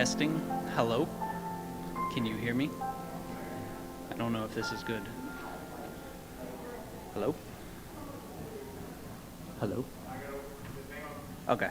Testing. Hello? Can you hear me? I don't know if this is good. Hello? Hello? Okay.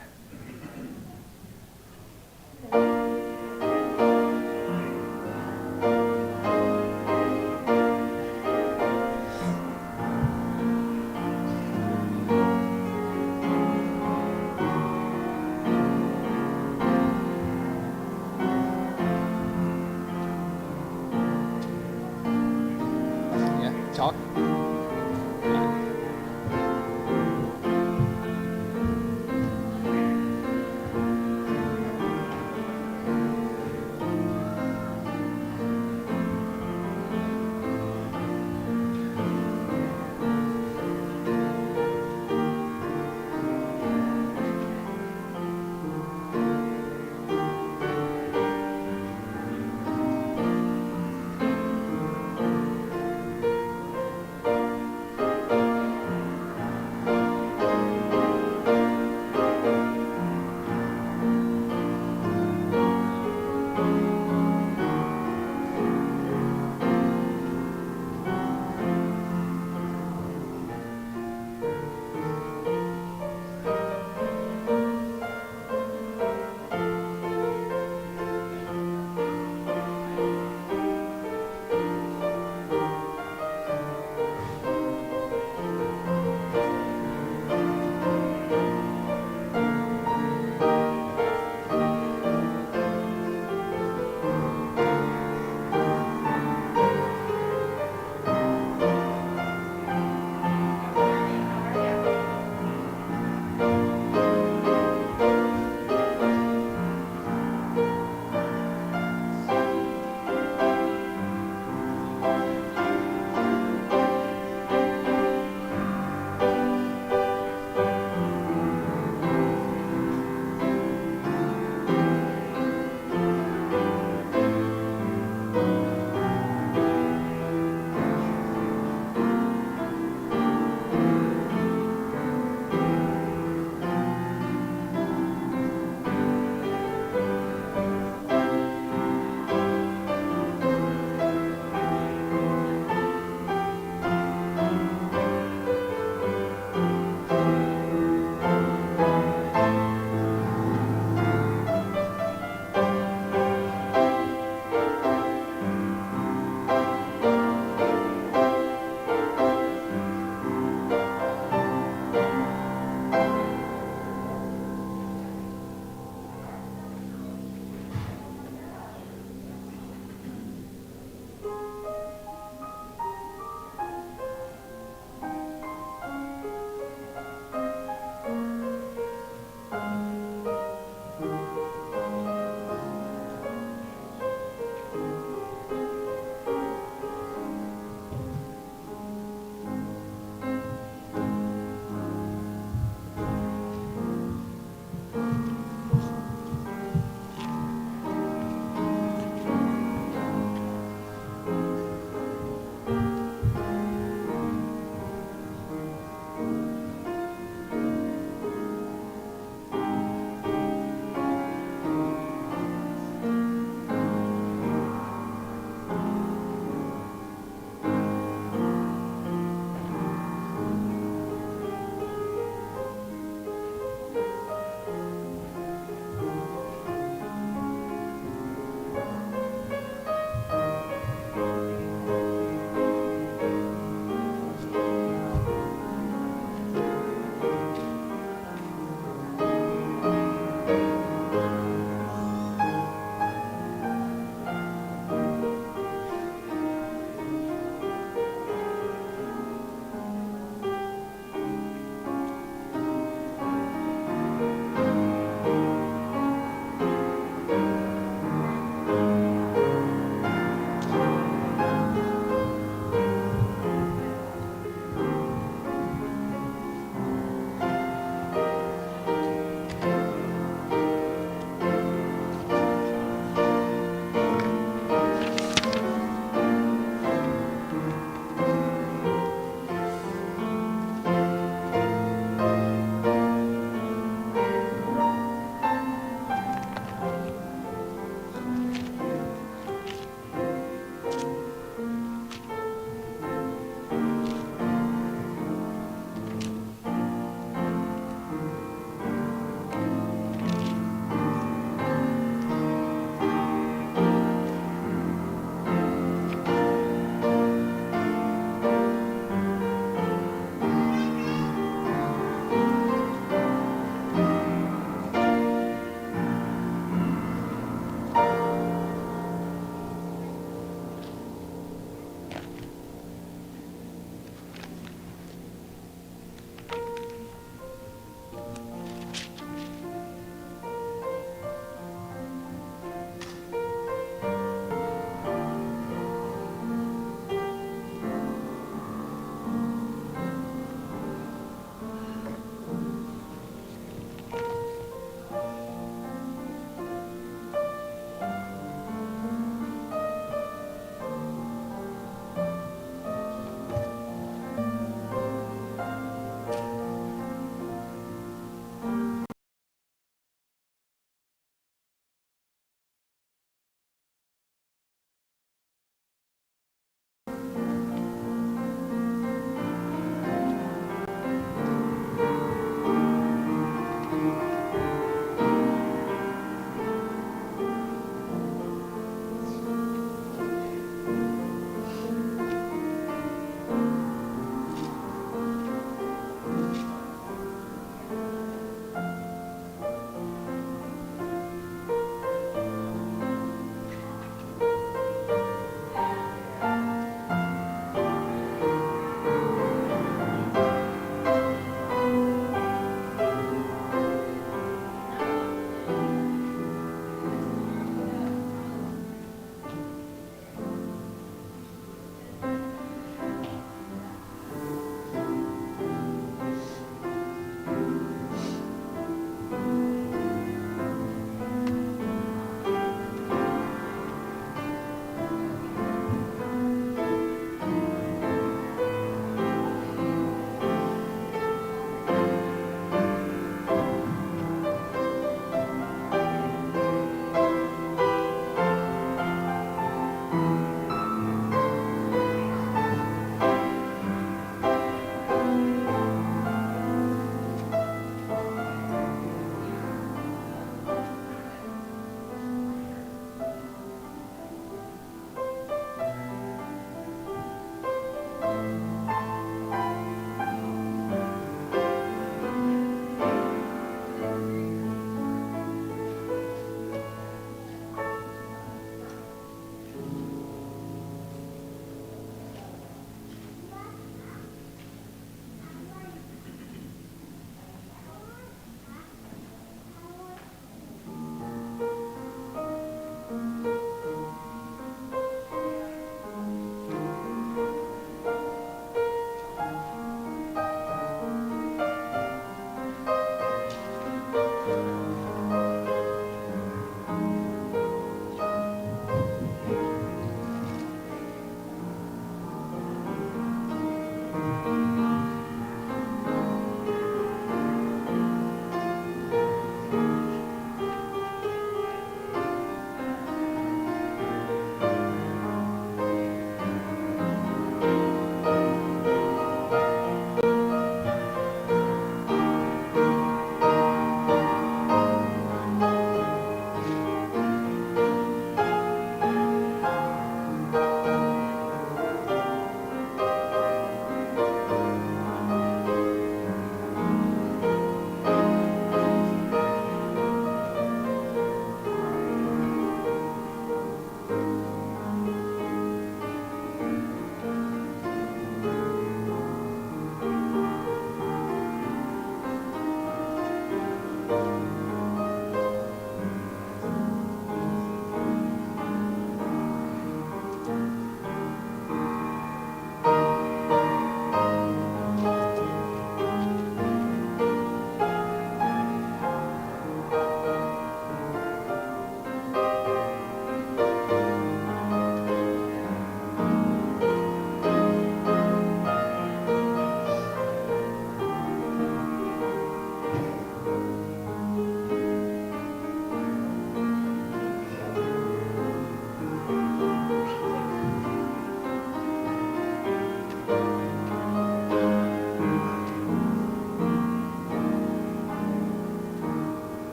Talk.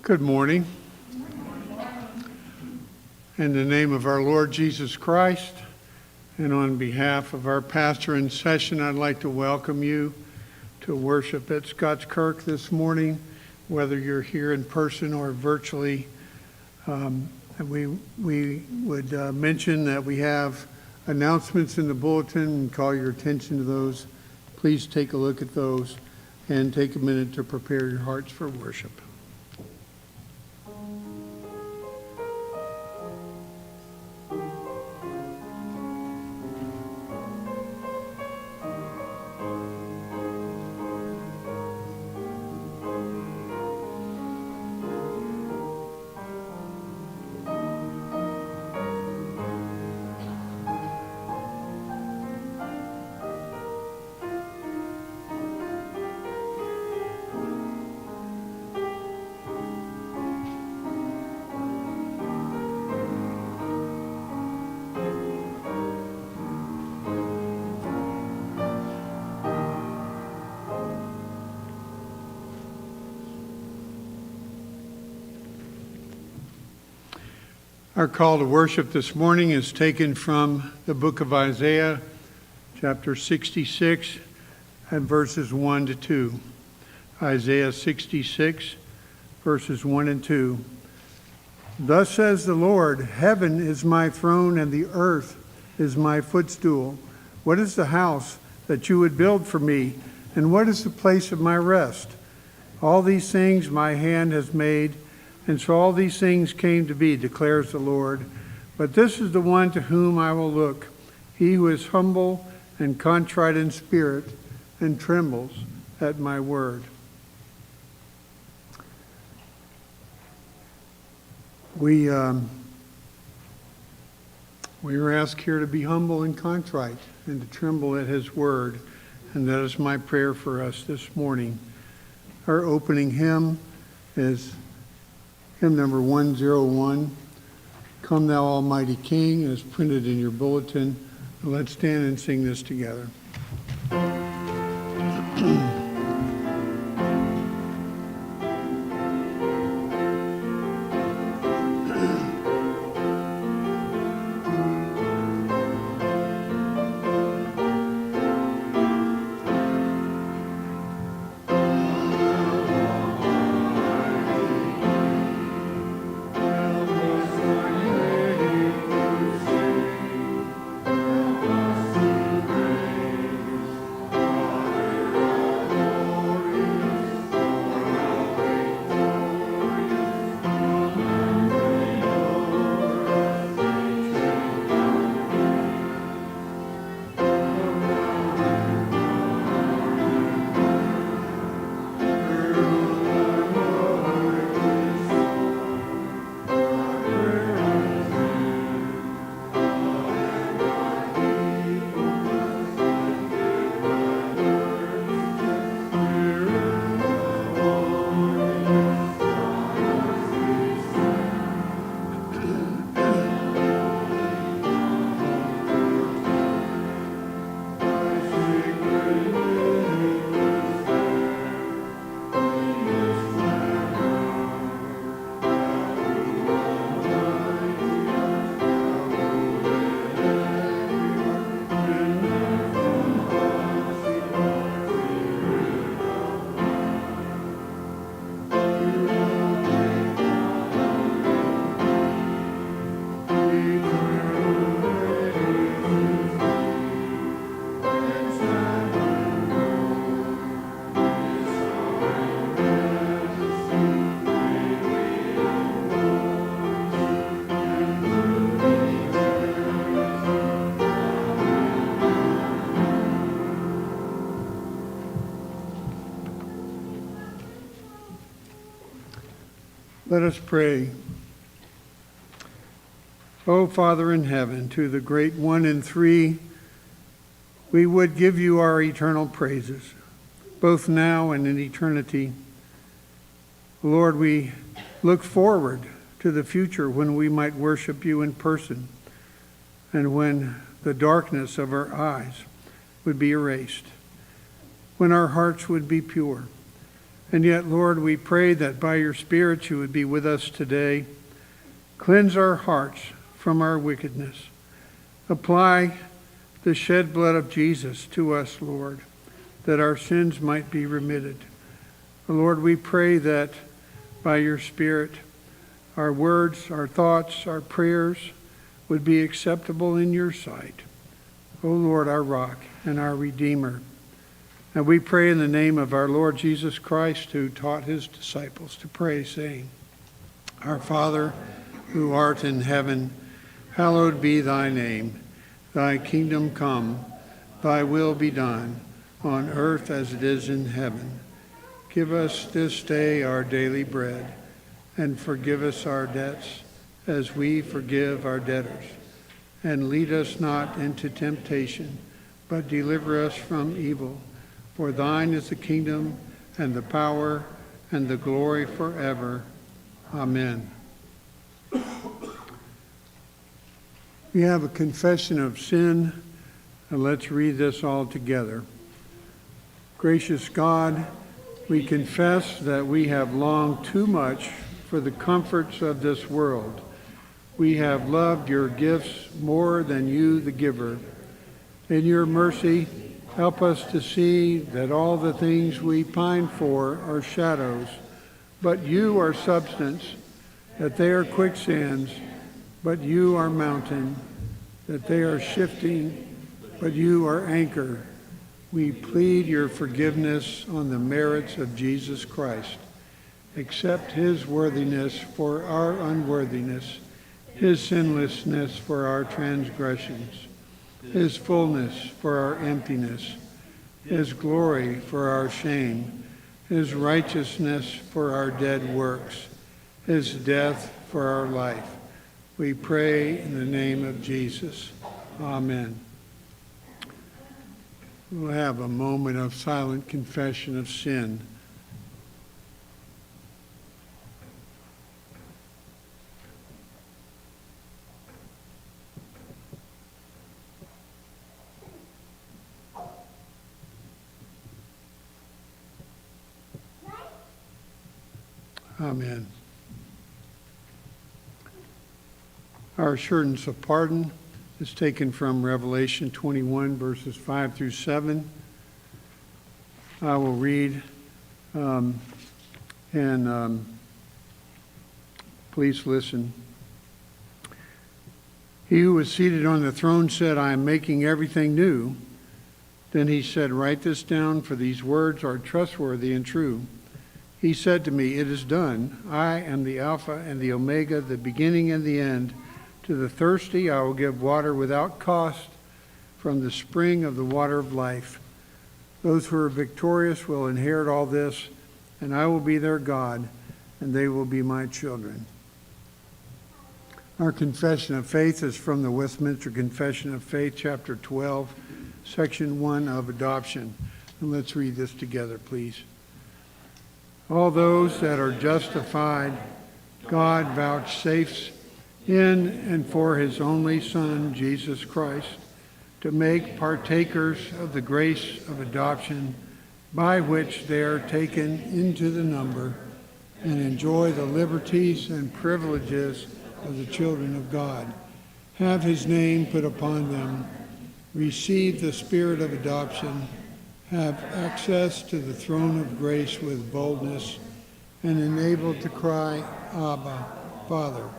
Good morning. In the name of our Lord Jesus Christ, and on behalf of our pastor in session, I'd like to welcome you to worship at Scots Kirk this morning, whether you're here in person or virtually. We would mention that we have announcements in the bulletin and call your attention to those. Please take a look at those and take a minute to prepare your hearts for worship. Our call to worship this morning is taken from the book of Isaiah, chapter 66, and verses 1 to 2. Isaiah 66, verses 1 and 2. Thus says the Lord, heaven is my throne and the earth is my footstool. What is the house that you would build for me, and what is the place of my rest? All these things my hand has made, and so all these things came to be, declares the Lord. But this is the one to whom I will look, he who is humble and contrite in spirit and trembles at my word. We are asked here to be humble and contrite and to tremble at his word. And that is my prayer for us this morning. Our opening hymn is hymn number 101, Come Thou Almighty King, is printed in your bulletin. Let's stand and sing this together. Let us pray. O Father in heaven, to the great one and three, we would give you our eternal praises, both now and in eternity. Lord, we look forward to the future when we might worship you in person and when the darkness of our eyes would be erased, when our hearts would be pure, And yet, Lord, we pray that by your Spirit you would be with us today. Cleanse our hearts from our wickedness. Apply the shed blood of Jesus to us, Lord, that our sins might be remitted. Lord, we pray that by your Spirit, our words, our thoughts, our prayers would be acceptable in your sight. O Lord, our rock and our Redeemer. And we pray in the name of our Lord Jesus Christ, who taught his disciples to pray, saying, Our Father, who art in heaven, hallowed be thy name. Thy kingdom come, thy will be done, on earth as it is in heaven. Give us this day our daily bread, and forgive us our debts, as we forgive our debtors. And lead us not into temptation, but deliver us from evil. For thine is the kingdom, and the power, and the glory forever. Amen. We have a confession of sin, and let's read this all together. Gracious God, we confess that we have longed too much for the comforts of this world. We have loved your gifts more than you, the giver. In your mercy, help us to see that all the things we pine for are shadows, but you are substance, that they are quicksands, but you are mountain, that they are shifting, but you are anchor. We plead your forgiveness on the merits of Jesus Christ. Accept his worthiness for our unworthiness, his sinlessness for our transgressions, his fullness for our emptiness, his glory for our shame, his righteousness for our dead works, his death for our life. We pray in the name of Jesus. Amen. We'll have a moment of silent confession of sin. Amen. Our assurance of pardon is taken from Revelation 21, verses 5 through 7. I will read, and please listen. He who was seated on the throne said, I am making everything new. Then he said, Write this down, for these words are trustworthy and true. He said to me, It is done. I am the Alpha and the Omega, the beginning and the end. To the thirsty I will give water without cost from the spring of the water of life. Those who are victorious will inherit all this, and I will be their God, and they will be my children. Our confession of faith is from the Westminster Confession of Faith, chapter 12, section 1 of adoption. And let's read this together, please. All those that are justified, God vouchsafes in and for his only Son, Jesus Christ, to make partakers of the grace of adoption, by which they are taken into the number and enjoy the liberties and privileges of the children of God. Have his name put upon them, receive the spirit of adoption, have access to the throne of grace with boldness, and enabled to cry, Abba, Father,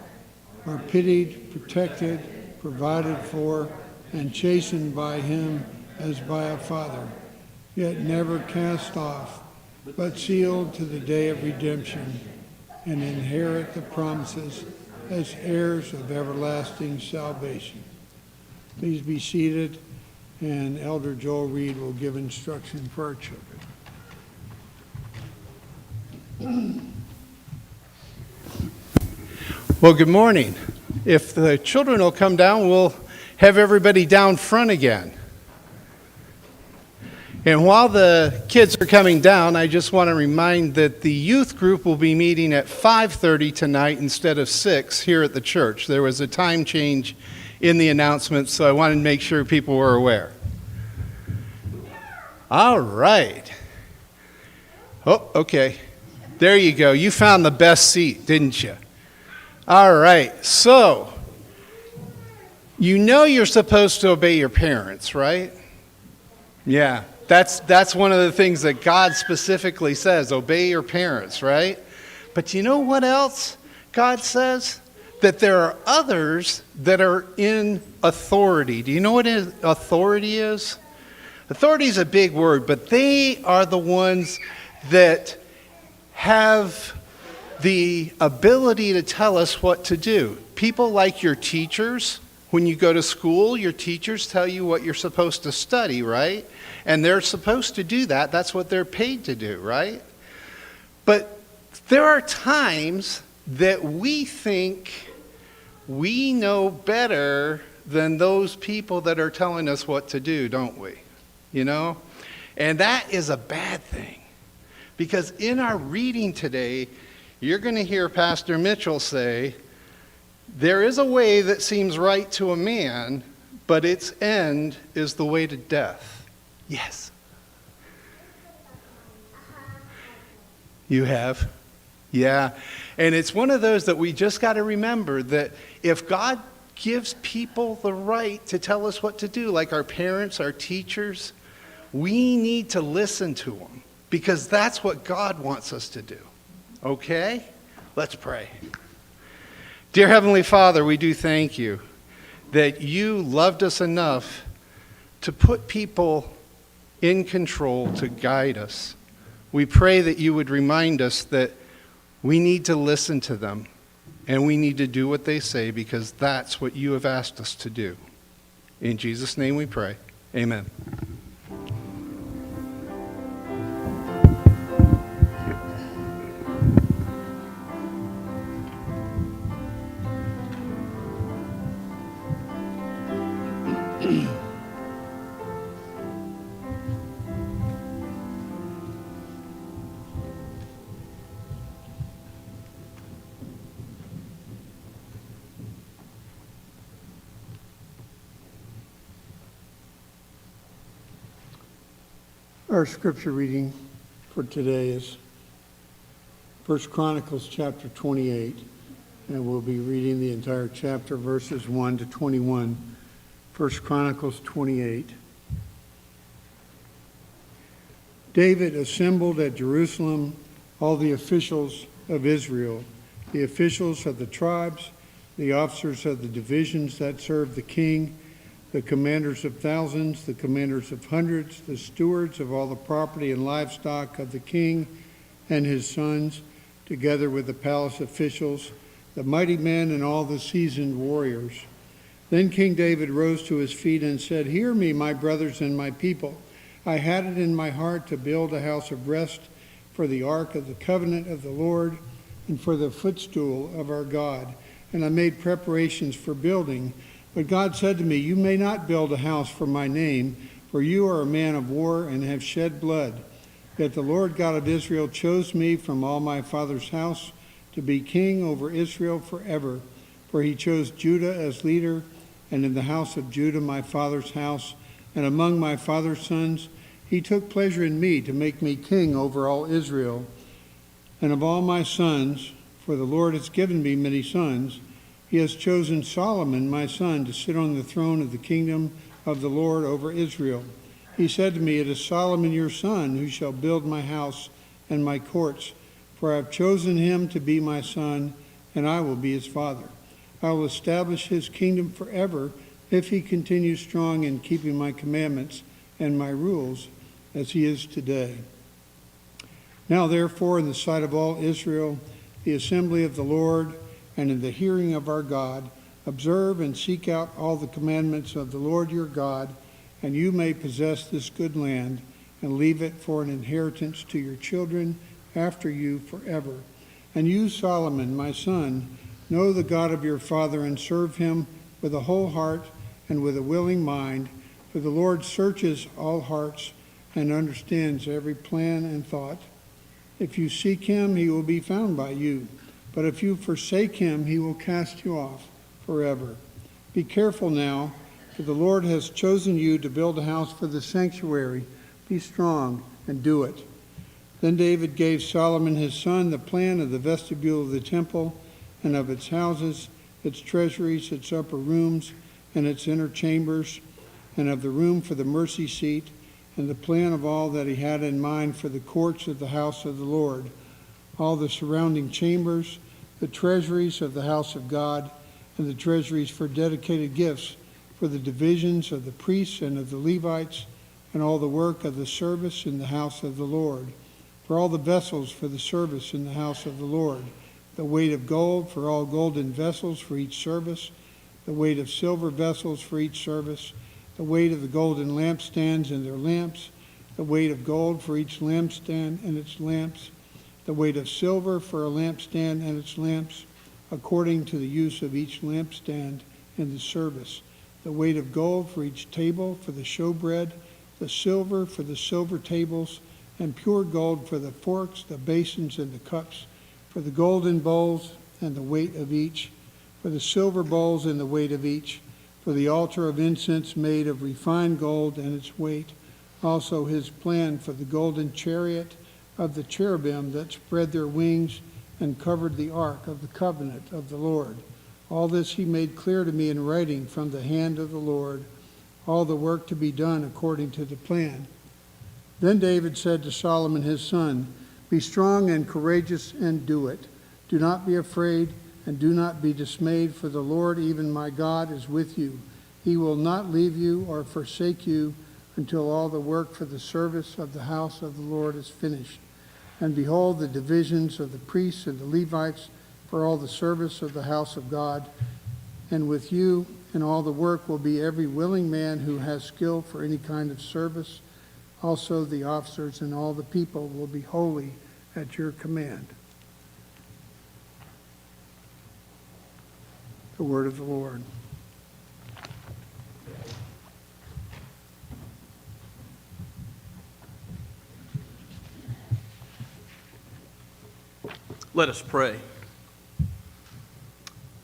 are pitied, protected, provided for, and chastened by him as by a father, yet never cast off, but sealed to the day of redemption, and inherit the promises as heirs of everlasting salvation. Please be seated, and Elder Joel Reed will give instruction for our children. Well, good morning. If the children will come down, we'll have everybody down front again. And while the kids are coming down, I just want to remind that the youth group will be meeting at 5:30 tonight instead of 6 here at the church. There was a time change in the announcement, so I wanted to make sure people were aware. All right. Oh, okay. There you go. You found the best seat, didn't you? All right. So, you know you're supposed to obey your parents, right? Yeah. That's one of the things that God specifically says, obey your parents, right? But you know what else God says? That there are others that are in authority. Do you know what authority is? Authority is a big word, but they are the ones that have the ability to tell us what to do. People like your teachers. When you go to school, your teachers tell you what you're supposed to study, right? And they're supposed to do that. That's what they're paid to do, right? But there are times that we think we know better than those people that are telling us what to do, don't we? You know? And that is a bad thing. Because in our reading today, you're going to hear Pastor Mitchell say, there is a way that seems right to a man, but its end is the way to death. Yes. You have? Yeah. And it's one of those that we just got to remember that if God gives people the right to tell us what to do, like our parents, our teachers, we need to listen to them because that's what God wants us to do. Okay? Let's pray. Dear Heavenly Father, we do thank you that you loved us enough to put people in control to guide us. We pray that you would remind us that we need to listen to them and we need to do what they say because that's what you have asked us to do. In Jesus' name we pray. Amen. Our scripture reading for today is 1 Chronicles chapter 28, and we'll be reading the entire chapter, verses 1 to 21. 1 Chronicles 28. David assembled at Jerusalem all the officials of Israel, the officials of the tribes, the officers of the divisions that served the king, the commanders of thousands, the commanders of hundreds, the stewards of all the property and livestock of the king and his sons, together with the palace officials, the mighty men and all the seasoned warriors. Then King David rose to his feet and said, "Hear me, my brothers and my people. I had it in my heart to build a house of rest for the ark of the covenant of the Lord and for the footstool of our God. And I made preparations for building. But God said to me, you may not build a house for my name, for you are a man of war and have shed blood. Yet the Lord God of Israel chose me from all my father's house to be king over Israel forever. For he chose Judah as leader, and in the house of Judah my father's house, and among my father's sons, he took pleasure in me to make me king over all Israel. And of all my sons, for the Lord has given me many sons, he has chosen Solomon, my son, to sit on the throne of the kingdom of the Lord over Israel. He said to me, it is Solomon your son who shall build my house and my courts, for I have chosen him to be my son, and I will be his father. I will establish his kingdom forever if he continues strong in keeping my commandments and my rules as he is today. Now therefore, in the sight of all Israel, the assembly of the Lord, and in the hearing of our God, observe and seek out all the commandments of the Lord your God, and you may possess this good land and leave it for an inheritance to your children after you forever. And you, Solomon, my son, know the God of your father and serve him with a whole heart and with a willing mind, for the Lord searches all hearts and understands every plan and thought. If you seek him, he will be found by you. But if you forsake him, he will cast you off forever. Be careful now, for the Lord has chosen you to build a house for the sanctuary. Be strong and do it. Then David gave Solomon his son the plan of the vestibule of the temple and of its houses, its treasuries, its upper rooms, and its inner chambers, and of the room for the mercy seat, and the plan of all that he had in mind for the courts of the house of the Lord, all the surrounding chambers, the treasuries of the house of God, and the treasuries for dedicated gifts, for the divisions of the priests and of the Levites, and all the work of the service in the house of the Lord, for all the vessels for the service in the house of the Lord, the weight of gold for all golden vessels for each service, the weight of silver vessels for each service, the weight of the golden lampstands and their lamps, the weight of gold for each lampstand and its lamps, the weight of silver for a lampstand and its lamps, according to the use of each lampstand in the service, the weight of gold for each table for the showbread, the silver for the silver tables, and pure gold for the forks, the basins, and the cups, for the golden bowls and the weight of each, for the silver bowls and the weight of each, for the altar of incense made of refined gold and its weight, also his plan for the golden chariot of the cherubim that spread their wings and covered the ark of the covenant of the Lord. All this he made clear to me in writing from the hand of the Lord, all the work to be done according to the plan. Then David said to Solomon his son, "Be strong and courageous and do it. Do not be afraid and do not be dismayed, for the Lord, even my God, is with you. He will not leave you or forsake you until all the work for the service of the house of the Lord is finished. And behold, the divisions of the priests and the Levites for all the service of the house of God. And with you and all the work will be every willing man who has skill for any kind of service. Also the officers and all the people will be holy at your command." The word of the Lord. Let us pray.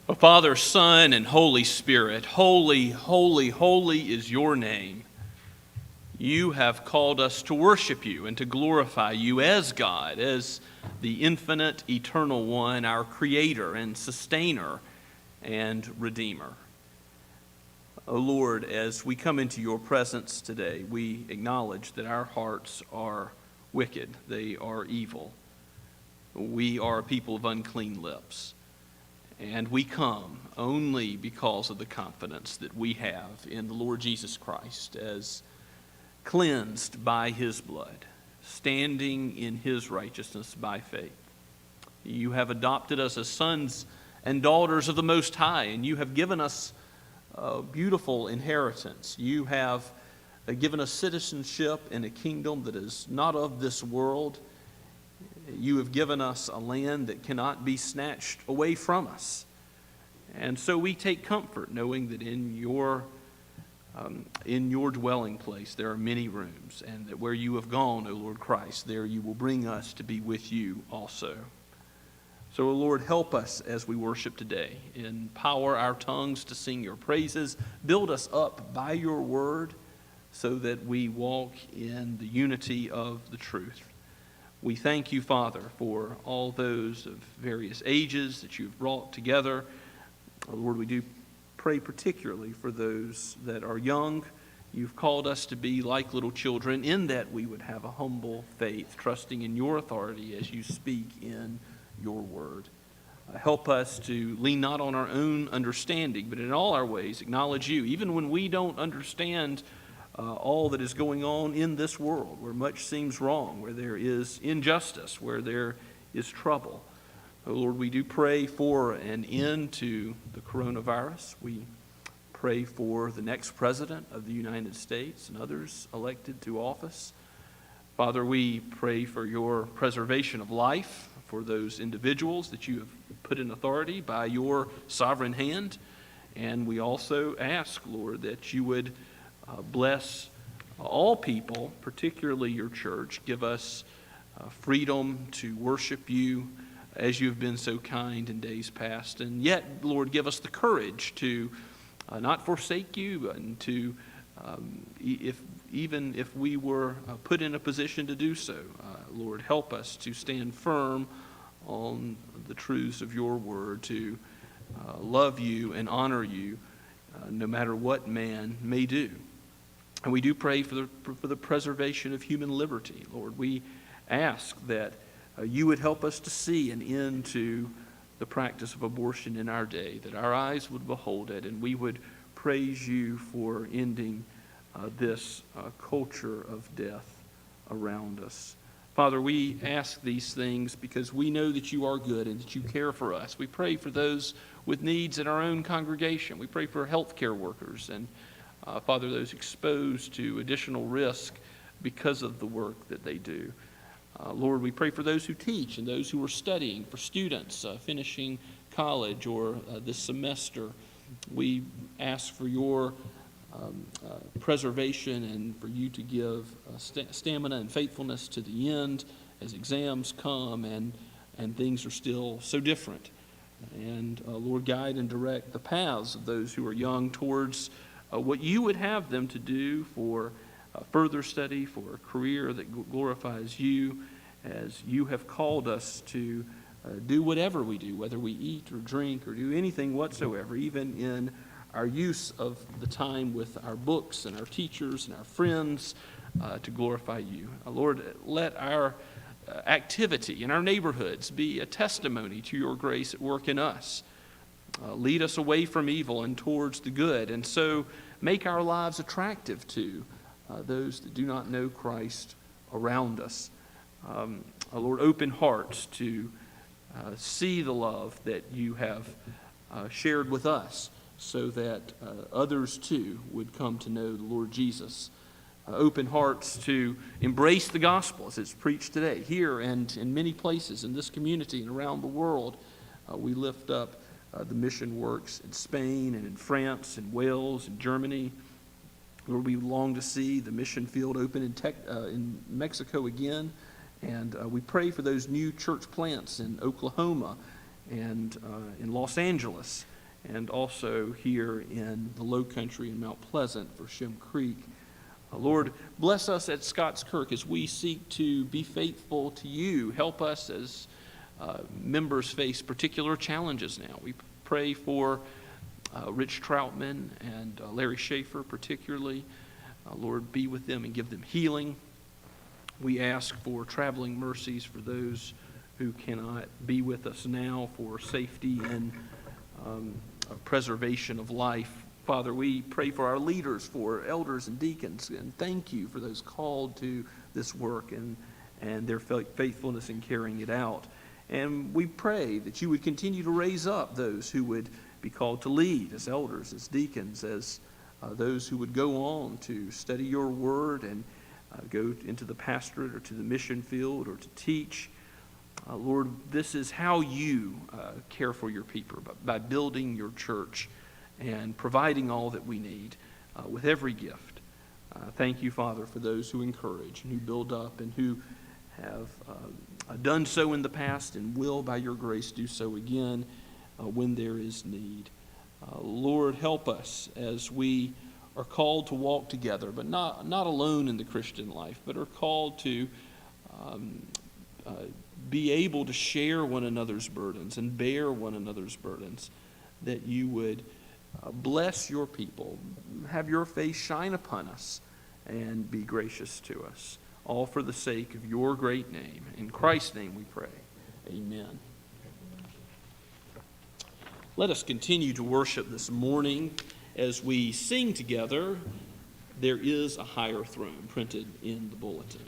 O Father, Son, and Holy Spirit, holy, holy, holy is your name. You have called us to worship you and to glorify you as God, as the infinite, eternal one, our Creator and Sustainer and Redeemer. O Lord, as we come into your presence today, we acknowledge that our hearts are wicked, they are evil. We are a people of unclean lips, and we come only because of the confidence that we have in the Lord Jesus Christ as cleansed by his blood, standing in his righteousness by faith. You have adopted us as sons and daughters of the Most High, and you have given us a beautiful inheritance. You have given us citizenship in a kingdom that is not of this world. You have given us a land that cannot be snatched away from us. And so we take comfort knowing that in your dwelling place there are many rooms, and that where you have gone, O Lord Christ, there you will bring us to be with you also. So, O Lord, help us as we worship today. Empower our tongues to sing your praises. Build us up by your word so that we walk in the unity of the truth. We thank you, Father, for all those of various ages that you've brought together. Oh, Lord, we do pray particularly for those that are young. You've called us to be like little children in that we would have a humble faith, trusting in your authority as you speak in your word. Help us to lean not on our own understanding, but in all our ways acknowledge you, even when we don't understand all that is going on in this world, where much seems wrong, where there is injustice, where there is trouble. Oh Lord, we do pray for an end to the coronavirus. We pray for the next president of the United States and others elected to office. Father, we pray for your preservation of life for those individuals that you have put in authority by your sovereign hand. And we also ask, Lord, that you would bless all people, particularly your church. Give us freedom to worship you as you have been so kind in days past. And yet, Lord, give us the courage to not forsake you and to, even if we were put in a position to do so. Lord, help us to stand firm on the truths of your word, to love you and honor you no matter what man may do. And we do pray for the preservation of human liberty. Lord, we ask that you would help us to see an end to the practice of abortion in our day, that our eyes would behold it, and we would praise you for ending this culture of death around us. Father, we ask these things because we know that you are good and that you care for us. We pray for those with needs in our own congregation. We pray for healthcare workers and, Father, those exposed to additional risk because of the work that they do. Lord, we pray for those who teach and those who are studying, for students finishing college or this semester. We ask for your preservation and for you to give stamina and faithfulness to the end as exams come and things are still so different. And Lord, guide and direct the paths of those who are young towards what you would have them to do for further study, for a career that glorifies you, as you have called us to do whatever we do, whether we eat or drink or do anything whatsoever, even in our use of the time with our books and our teachers and our friends to glorify you. Lord, let our activity in our neighborhoods be a testimony to your grace at work in us. Lead us away from evil and towards the good, and so make our lives attractive to those that do not know Christ around us. Lord, open hearts to see the love that you have shared with us, so that others too would come to know the Lord Jesus. Open hearts to embrace the gospel as it's preached today, here and in many places in this community and around the world. We lift up the mission works in Spain and in France and Wales and Germany. Lord, we long to see the mission field open in Mexico again. And we pray for those new church plants in Oklahoma and in Los Angeles, and also here in the Low Country in Mount Pleasant for Shem Creek. Lord, bless us at Scots Kirk as we seek to be faithful to you. Help us as members face particular challenges now. We pray for Rich Troutman and Larry Schaefer particularly. Lord, be with them and give them healing. We ask for traveling mercies for those who cannot be with us now, for safety and preservation of life. Father, we pray for our leaders, for elders and deacons, and thank you for those called to this work and their faithfulness in carrying it out. And we pray that you would continue to raise up those who would be called to lead as elders, as deacons, as those who would go on to study your word and go into the pastorate or to the mission field or to teach. Lord, this is how you care for your people, by building your church and providing all that we need with every gift. Thank you, Father, for those who encourage and who build up and who have done so in the past and will, by your grace, do so again when there is need. Lord, help us as we are called to walk together, but not alone in the Christian life, but are called to be able to share one another's burdens and bear one another's burdens, that you would bless your people, have your face shine upon us, and be gracious to us, all for the sake of your great name. In Christ's name we pray. Amen. Let us continue to worship this morning as we sing together, "There is a Higher Throne," printed in the bulletin.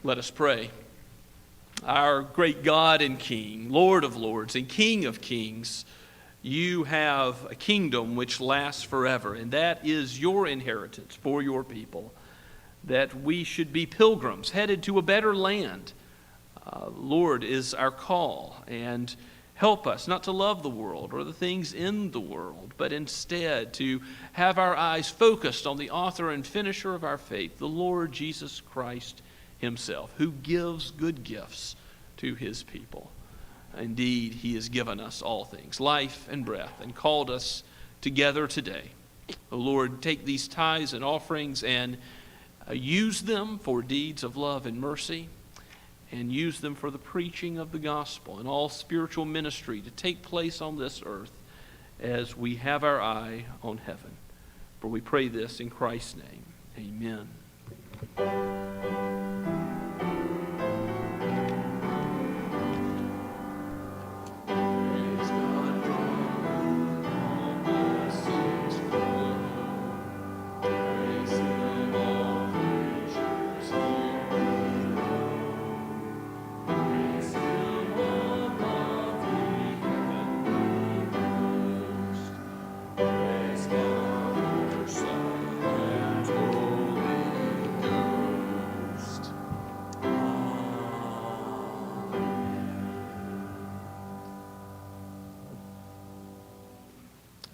Let us pray. Our great God and King, Lord of lords and King of kings, you have a kingdom which lasts forever, and that is your inheritance for your people, that we should be pilgrims headed to a better land. Lord, is our call, and help us not to love the world or the things in the world, but instead to have our eyes focused on the author and finisher of our faith, the Lord Jesus Christ himself, who gives good gifts to his people. Indeed, he has given us all things, life and breath, and called us together today. O Lord, take these tithes and offerings and use them for deeds of love and mercy, and use them for the preaching of the gospel and all spiritual ministry to take place on this earth as we have our eye on heaven. For we pray this in Christ's name. Amen.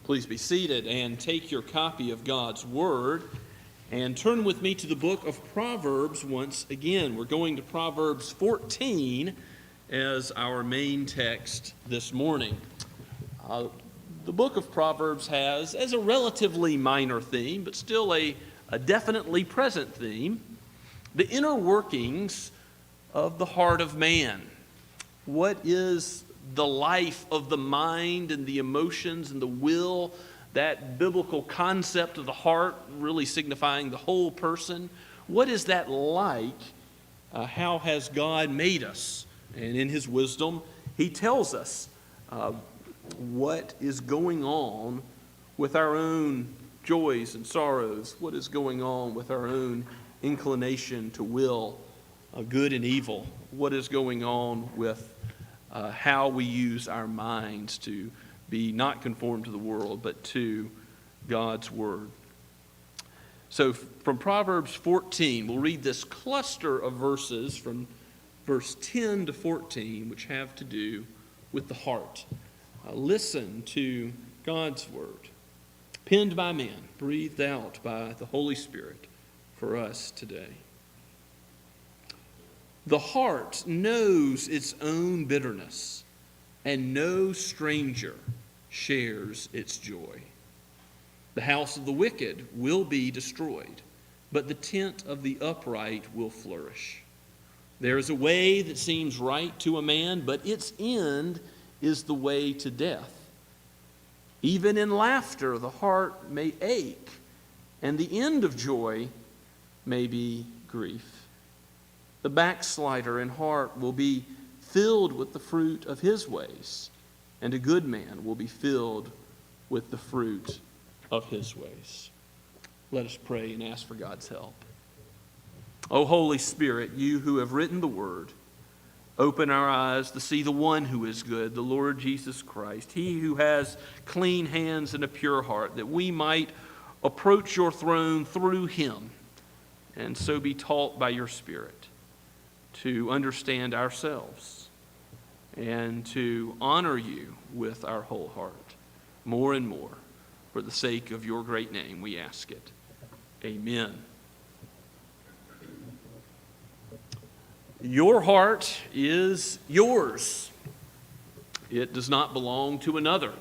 Please be seated and take your copy of God's Word and turn with me to the book of Proverbs once again. We're going to Proverbs 14 as our main text this morning. The book of Proverbs has, as a relatively minor theme, but still a definitely present theme, the inner workings of the heart of man. What is the life of the mind and the emotions and the will, that biblical concept of the heart really signifying the whole person? What is that like? How has God made us? And in his wisdom, he tells us what is going on with our own joys and sorrows, what is going on with our own inclination to will good and evil, what is going on with how we use our minds to be not conformed to the world, but to God's Word. So from Proverbs 14, we'll read this cluster of verses from verse 10 to 14, which have to do with the heart. Listen to God's Word, penned by man, breathed out by the Holy Spirit for us today. The heart knows its own bitterness, and no stranger shares its joy. The house of the wicked will be destroyed, but the tent of the upright will flourish. There is a way that seems right to a man, but its end is the way to death. Even in laughter, the heart may ache, and the end of joy may be grief. The backslider in heart will be filled with the fruit of his ways, and a good man will be filled with the fruit of his ways. Let us pray and ask for God's help. O Holy Spirit, you who have written the Word, open our eyes to see the one who is good, the Lord Jesus Christ, he who has clean hands and a pure heart, that we might approach your throne through him, and so be taught by your Spirit to understand ourselves and to honor you with our whole heart more and more. For the sake of your great name, we ask it. Amen. Your heart is yours. It does not belong to another.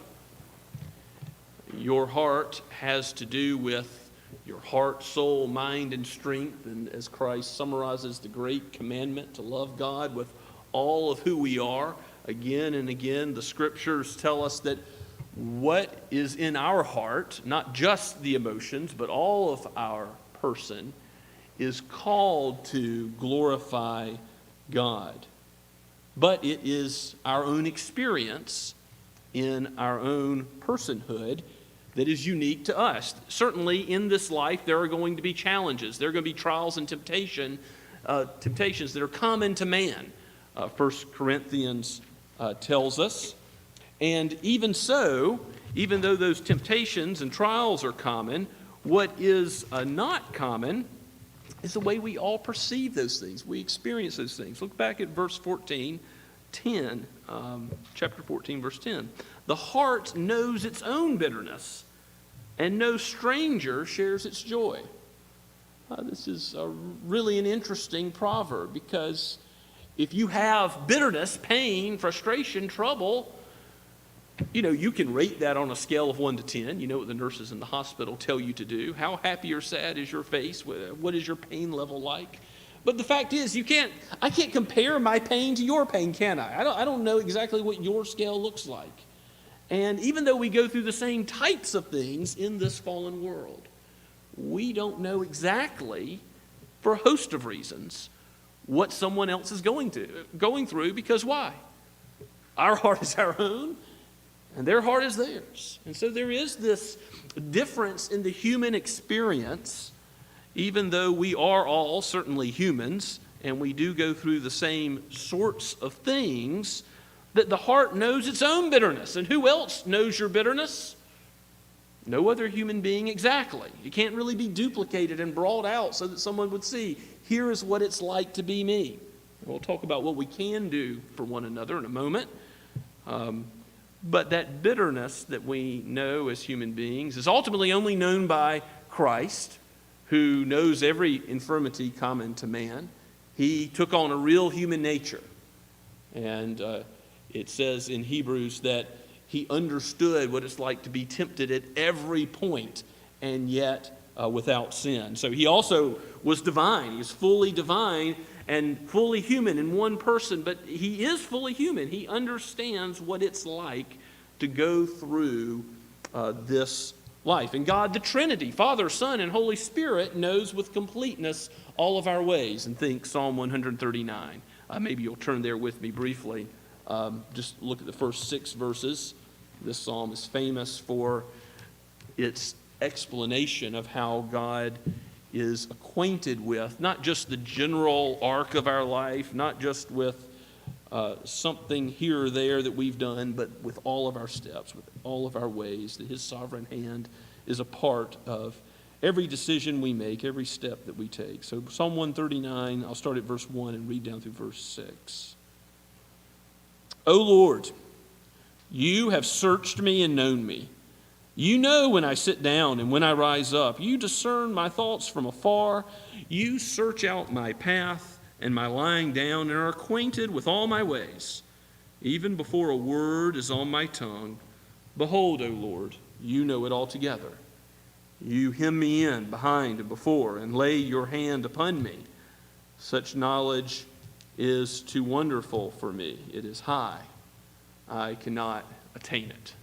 Your heart has to do with your heart, soul, mind, and strength. And as Christ summarizes the great commandment to love God with all of who we are, again and again, the scriptures tell us that what is in our heart, not just the emotions, but all of our person, is called to glorify God. But it is our own experience in our own personhood that is unique to us. Certainly in this life there are going to be challenges. There are going to be trials and temptation temptations that are common to man. 1 Corinthians tells us. And even so, even though those temptations and trials are common, what is not common is the way we all perceive those things. We experience those things. Look back at verse 14, chapter 14, verse 10. The heart knows its own bitterness, and no stranger shares its joy. This is really an interesting proverb, because if you have bitterness, pain, frustration, trouble, you can rate that on a scale of 1 to 10. You know what the nurses in the hospital tell you to do. How happy or sad is your face? What is your pain level like? But the fact is, I can't compare my pain to your pain, can I? I don't know exactly what your scale looks like. And even though we go through the same types of things in this fallen world, we don't know exactly, for a host of reasons, what someone else is going through, because why? Our heart is our own, and their heart is theirs. And so there is this difference in the human experience, even though we are all certainly humans, and we do go through the same sorts of things, that the heart knows its own bitterness. And who else knows your bitterness? No other human being exactly. It can't really be duplicated and brought out so that someone would see, here is what it's like to be me. And we'll talk about what we can do for one another in a moment. But that bitterness that we know as human beings is ultimately only known by Christ, who knows every infirmity common to man. He took on a real human nature. And it says in Hebrews that he understood what it's like to be tempted at every point, and yet without sin. So he also was divine. He was fully divine and fully human in one person, but he is fully human. He understands what it's like to go through this life. And God, the Trinity, Father, Son, and Holy Spirit, knows with completeness all of our ways. And think Psalm 139. Maybe you'll turn there with me briefly. Just look at the first 6 verses. This psalm is famous for its explanation of how God is acquainted with not just the general arc of our life, not just with something here or there that we've done, but with all of our steps, with all of our ways, that his sovereign hand is a part of every decision we make, every step that we take. So Psalm 139, I'll start at verse 1 and read down through verse 6. O Lord, you have searched me and known me. You know when I sit down and when I rise up. You discern my thoughts from afar. You search out my path and my lying down and are acquainted with all my ways. Even before a word is on my tongue, behold, O Lord, you know it altogether. You hem me in behind and before and lay your hand upon me. Such knowledge is too wonderful for me. It is high. I cannot attain it.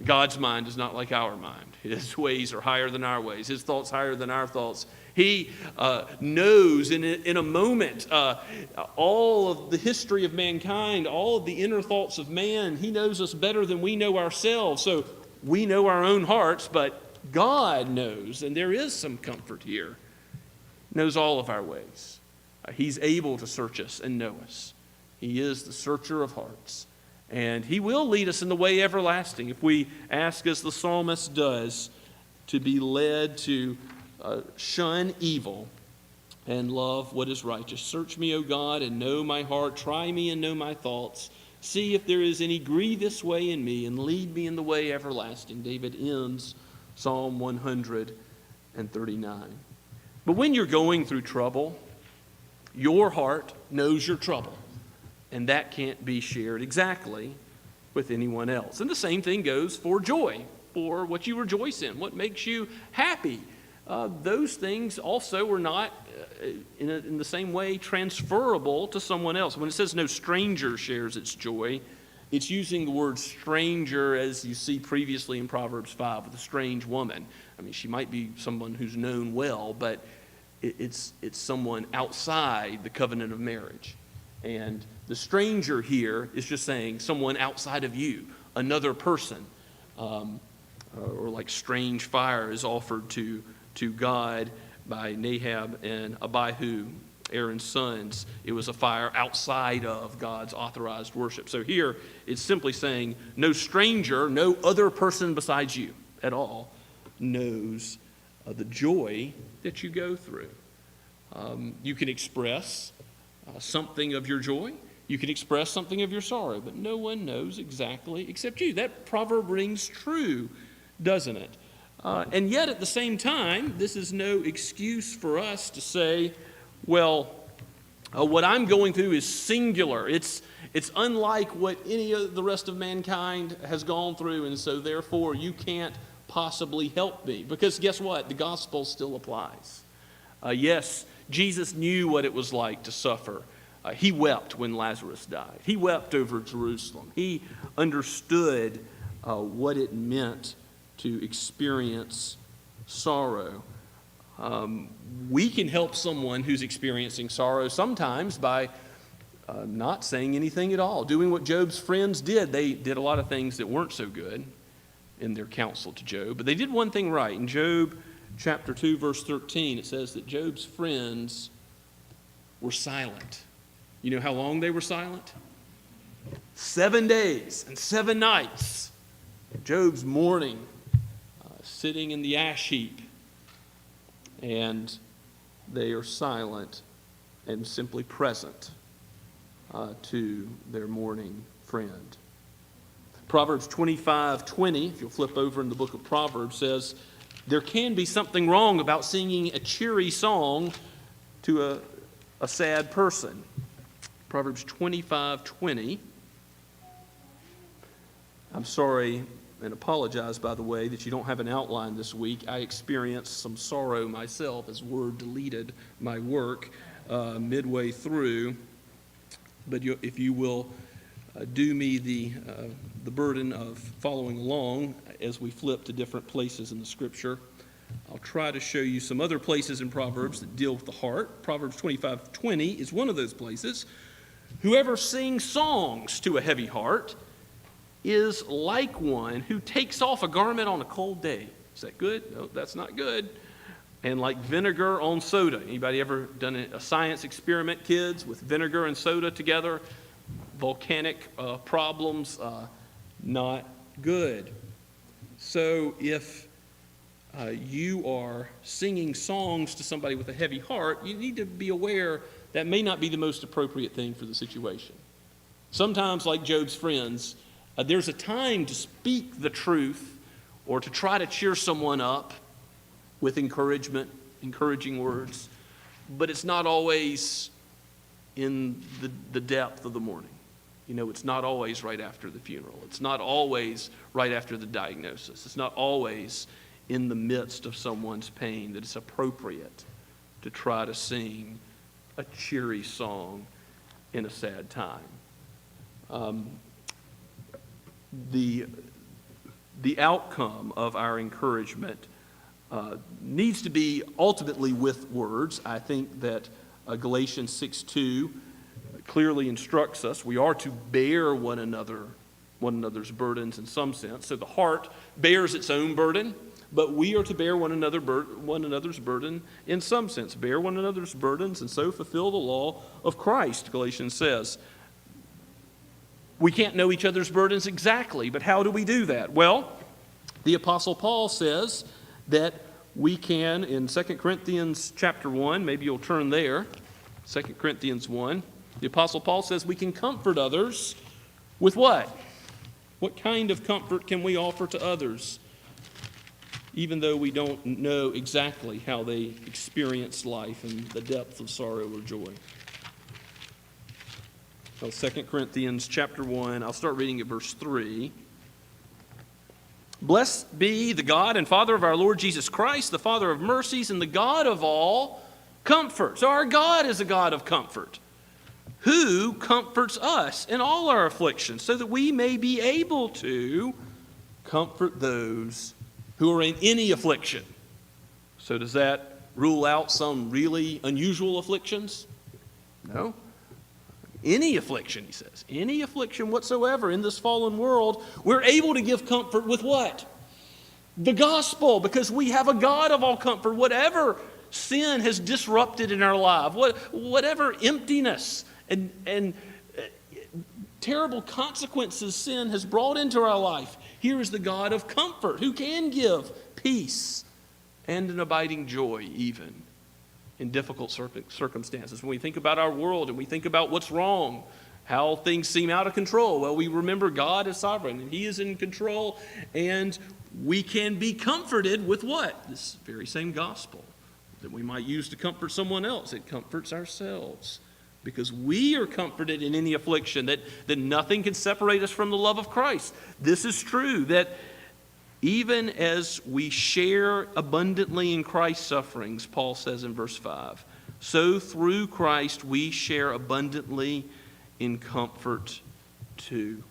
God's mind is not like our mind. His ways are higher than our ways. His thoughts higher than our thoughts. He knows in a moment all of the history of mankind, all of the inner thoughts of man. He knows us better than we know ourselves. So we know our own hearts, but God knows, and there is some comfort here, knows all of our ways. He's able to search us and know us. He is the searcher of hearts. And he will lead us in the way everlasting if we ask, as the psalmist does, to be led to shun evil and love what is righteous. Search me, O God, and know my heart. Try me and know my thoughts. See if there is any grievous way in me, and lead me in the way everlasting. David ends Psalm 139. But when you're going through trouble, your heart knows your trouble. And that can't be shared exactly with anyone else. And the same thing goes for joy, for what you rejoice in, what makes you happy. Those things also are not, in the same way, transferable to someone else. When it says no stranger shares its joy, it's using the word stranger as you see previously in Proverbs 5 with a strange woman. I mean, she might be someone who's known well, but it's someone outside the covenant of marriage. And the stranger here is just saying someone outside of you, another person. Or like strange fire is offered to God by Nahab and Abihu Aaron's sons, it was a fire outside of God's authorized worship. So here it's simply saying no stranger, no other person besides you at all knows the joy that you go through. You can express something of your joy. You can express something of your sorrow, but no one knows exactly except you. That proverb rings true, doesn't it? And yet at the same time, this is no excuse for us to say, well, what I'm going through is singular. It's unlike what any of the rest of mankind has gone through, and so therefore you can't possibly help me. Because guess what? The gospel still applies. Yes, Jesus knew what it was like to suffer. He wept when Lazarus died. He wept over Jerusalem. He understood what it meant to experience sorrow. We can help someone who's experiencing sorrow sometimes by not saying anything at all, doing what Job's friends did. They did a lot of things that weren't so good in their counsel to Job, but they did one thing right. In Job chapter 2, verse 13, it says that Job's friends were silent. You know how long they were silent? 7 days and 7 nights. Job's mourning, sitting in the ash heap, and they are silent and simply present to their mourning friend. Proverbs 25:20, if you'll flip over in the book of Proverbs, says there can be something wrong about singing a cheery song to a sad person. Proverbs 25:20. I'm sorry and apologize, by the way, that you don't have an outline this week. I experienced some sorrow myself as Word deleted my work midway through. But if you will do me the burden of following along as we flip to different places in the Scripture, I'll try to show you some other places in Proverbs that deal with the heart. Proverbs 25:20 is one of those places. Whoever sings songs to a heavy heart is like one who takes off a garment on a cold day. Is that good? No, that's not good. And like vinegar on soda. Anybody ever done a science experiment, kids, with vinegar and soda together? Volcanic problems, not good. So if you are singing songs to somebody with a heavy heart, you need to be aware that may not be the most appropriate thing for the situation. Sometimes, like Job's friends, there's a time to speak the truth or to try to cheer someone up with encouragement, encouraging words, but it's not always in the depth of the mourning. You know, it's not always right after the funeral. It's not always right after the diagnosis. It's not always in the midst of someone's pain that it's appropriate to try to sing a cheery song in a sad time. The outcome of our encouragement needs to be ultimately with words. I think that Galatians 6:2 clearly instructs us we are to bear one another's burdens in some sense. So the heart bears its own burden, but we are to bear one another's burden in some sense. Bear one another's burdens and so fulfill the law of Christ, Galatians says. We can't know each other's burdens exactly, but how do we do that? Well, the Apostle Paul says that we can, in 2 Corinthians chapter 1, maybe you'll turn there, 2 Corinthians 1, the Apostle Paul says we can comfort others with what? What kind of comfort can we offer to others, even though we don't know exactly how they experience life and the depth of sorrow or joy? Well, 2 Corinthians chapter 1, I'll start reading at verse 3. Blessed be the God and Father of our Lord Jesus Christ, the Father of mercies and the God of all comfort. So our God is a God of comfort, who comforts us in all our afflictions, so that we may be able to comfort those who are in any affliction. So does that rule out some really unusual afflictions? No. Any affliction, he says, any affliction whatsoever in this fallen world, we're able to give comfort with what? The gospel, because we have a God of all comfort. Whatever sin has disrupted in our life, whatever emptiness and terrible consequences sin has brought into our life, here is the God of comfort who can give peace and an abiding joy even in difficult circumstances. When we think about our world and we think about what's wrong, how things seem out of control, well, we remember God is sovereign and He is in control, and we can be comforted with what? This very same gospel that we might use to comfort someone else. It comforts ourselves because we are comforted in any affliction, that nothing can separate us from the love of Christ. This is true, that even as we share abundantly in Christ's sufferings, Paul says in verse 5, so through Christ we share abundantly in comfort too.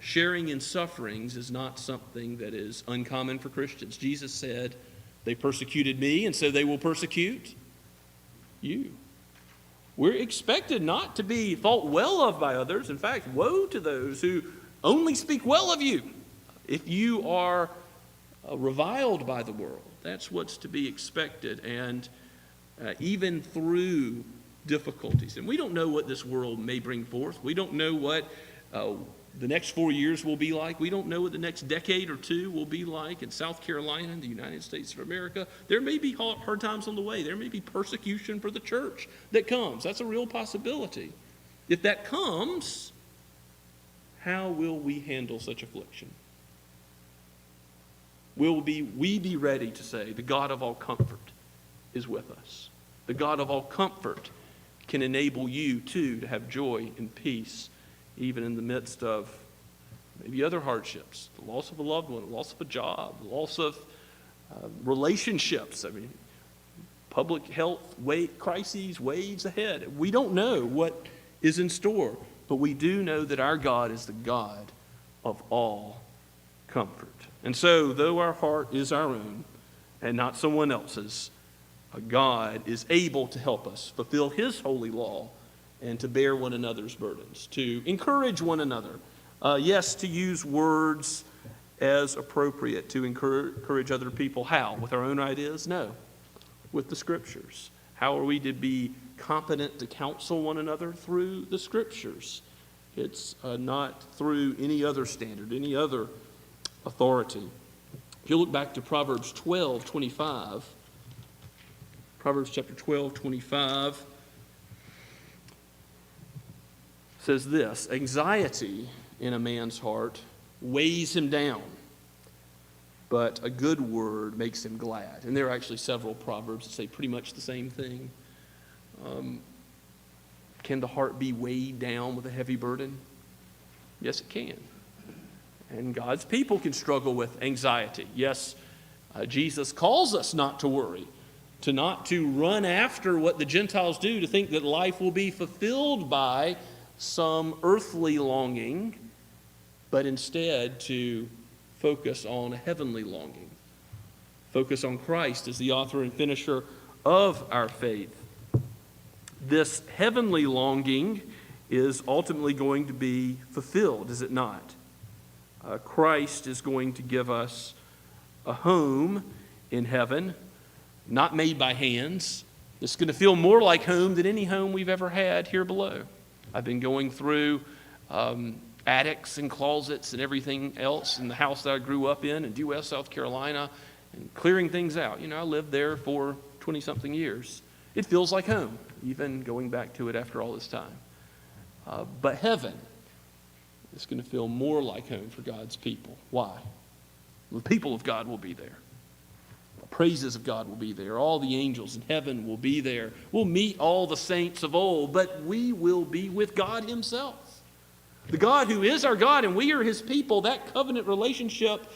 Sharing in sufferings is not something that is uncommon for Christians. Jesus said, they persecuted me, and so they will persecute you. We're expected not to be thought well of by others. In fact, woe to those who only speak well of you. If you are reviled by the world, that's what's to be expected, and even through difficulties. And we don't know what this world may bring forth. We don't know what the next 4 years will be like. We don't know what the next decade or two will be like in South Carolina and the United States of America. There may be hard times on the way. There may be persecution for the church that comes. That's a real possibility. If that comes, how will we handle such affliction? Will we be ready to say, the God of all comfort is with us? The God of all comfort can enable you, too, to have joy and peace, even in the midst of maybe other hardships, the loss of a loved one, the loss of a job, the loss of relationships. I mean, public health crises, waves ahead. We don't know what is in store, but we do know that our God is the God of all comfort. And so, though our heart is our own and not someone else's, God is able to help us fulfill His holy law and to bear one another's burdens, to encourage one another. Yes, to use words as appropriate, to encourage other people. How? With our own ideas? No. With the Scriptures. How are we to be competent to counsel one another? Through the Scriptures. It's not through any other standard, any other authority. If you look back to Proverbs 12:25, Proverbs chapter 12:25 says this, anxiety in a man's heart weighs him down, but a good word makes him glad. And there are actually several proverbs that say pretty much the same thing. Can the heart be weighed down with a heavy burden? Yes, it can. And God's people can struggle with anxiety. Yes, Jesus calls us not to worry, not to run after what the Gentiles do, to think that life will be fulfilled by some earthly longing, but instead to focus on a heavenly longing. Focus on Christ as the author and finisher of our faith. This heavenly longing is ultimately going to be fulfilled, is it not? Christ is going to give us a home in heaven, not made by hands. It's going to feel more like home than any home we've ever had here below. I've been going through attics and closets and everything else in the house that I grew up in Due West, South Carolina, and clearing things out. You know, I lived there for 20-something years. It feels like home, even going back to it after all this time. But heaven is going to feel more like home for God's people. Why? The people of God will be there. The praises of God will be there. All the angels in heaven will be there. We'll meet all the saints of old, but we will be with God Himself. The God who is our God and we are His people, that covenant relationship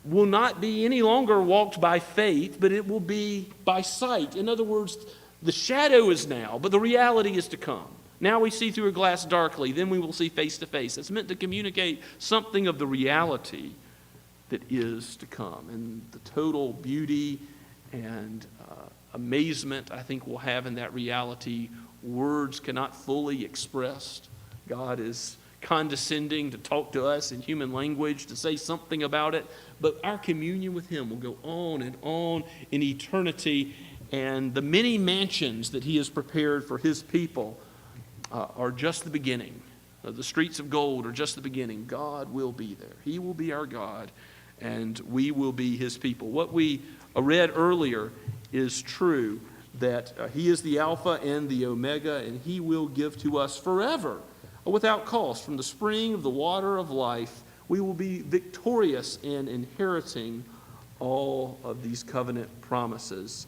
will not be any longer walked by faith, but it will be by sight. In other words, the shadow is now, but the reality is to come. Now we see through a glass darkly, then we will see face to face. It's meant to communicate something of the reality that is to come. And the total beauty and amazement I think we'll have in that reality, words cannot fully express. God is condescending to talk to us in human language, to say something about it, but our communion with him will go on and on in eternity, and the many mansions that he has prepared for his people are just the beginning. The streets of gold are just the beginning. God will be there. He will be our God, and we will be his people. What we read earlier is true, that he is the Alpha and the Omega, and he will give to us forever, without cost, from the spring of the water of life. We will be victorious in inheriting all of these covenant promises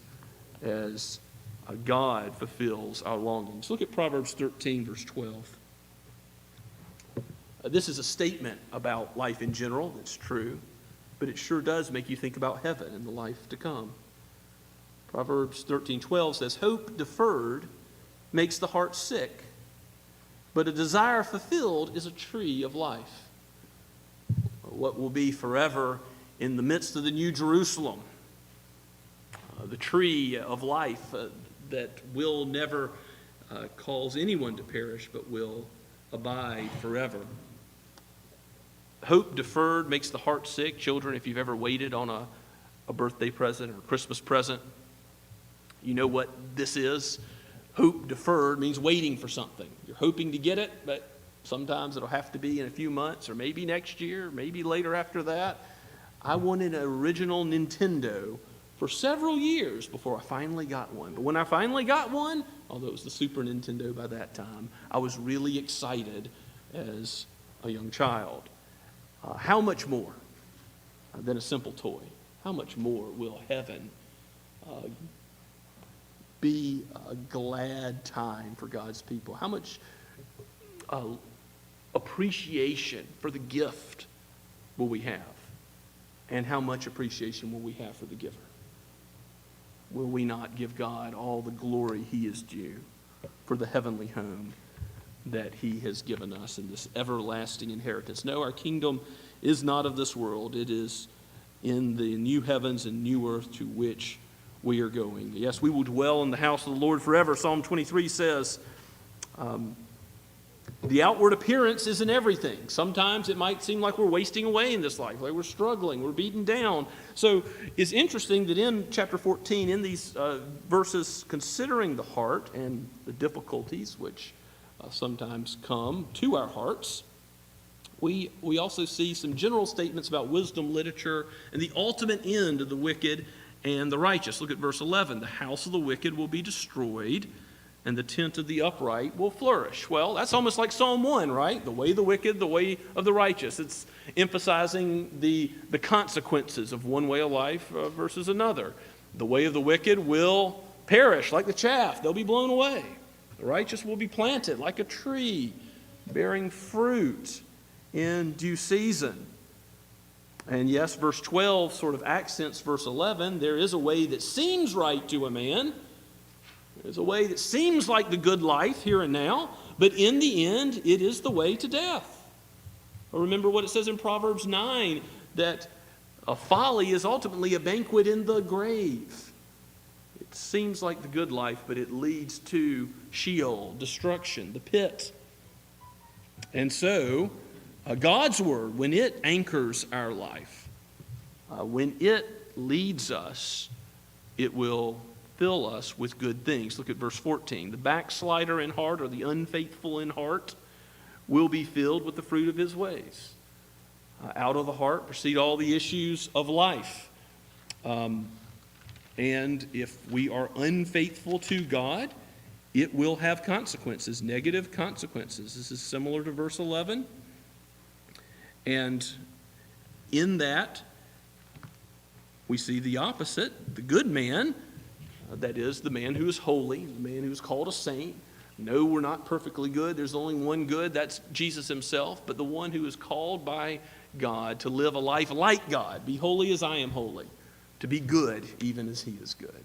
as God fulfills our longings. Look at Proverbs 13, verse 12. This is a statement about life in general that's true, but it sure does make you think about heaven and the life to come. Proverbs 13:12 says, "Hope deferred makes the heart sick, but a desire fulfilled is a tree of life." What will be forever in the midst of the New Jerusalem, the tree of life that will never cause anyone to perish, but will abide forever. Hope deferred makes the heart sick. Children, if you've ever waited on a birthday present or a Christmas present, you know what this is. Hope deferred means waiting for something. You're hoping to get it, but sometimes it'll have to be in a few months, or maybe next year, maybe later after that. I wanted an original Nintendo for several years before I finally got one. But when I finally got one, although it was the Super Nintendo by that time, I was really excited as a young child. How much more than a simple toy? How much more will heaven be a glad time for God's people? How much appreciation for the gift will we have? And how much appreciation will we have for the giver? Will we not give God all the glory he is due for the heavenly home that he has given us in this everlasting inheritance? No, our kingdom is not of this world. It is in the new heavens and new earth to which we are going. Yes, we will dwell in the house of the Lord forever. Psalm 23 says, the outward appearance isn't everything. Sometimes it might seem like we're wasting away in this life, like we're struggling, we're beaten down. So it's interesting that in chapter 14, in these verses considering the heart and the difficulties which sometimes come to our hearts, we also see some general statements about wisdom literature and the ultimate end of the wicked and the righteous. Look at verse 11. The house of the wicked will be destroyed, and the tent of the upright will flourish. Well, that's almost like Psalm 1, right? The way of the wicked, the way of the righteous. It's emphasizing the consequences of one way of life versus another. The way of the wicked will perish like the chaff. They'll be blown away. The righteous will be planted like a tree, bearing fruit in due season. And yes, verse 12 sort of accents verse 11. There is a way that seems right to a man. There's a way that seems like the good life here and now, but in the end, it is the way to death. Or remember what it says in Proverbs 9, that a folly is ultimately a banquet in the grave. It seems like the good life, but it leads to Sheol, destruction, the pit. And so, God's word, when it anchors our life, when it leads us, it will fill us with good things. Look at verse 14. The backslider in heart, or the unfaithful in heart, will be filled with the fruit of his ways. Out of the heart proceed all the issues of life. And if we are unfaithful to God, it will have consequences, negative consequences. This is similar to verse 11. And in that, we see the opposite. The good man, that is, the man who is holy, the man who is called a saint. No, we're not perfectly good. There's only one good. That's Jesus himself. But the one who is called by God to live a life like God, be holy as I am holy, to be good even as he is good.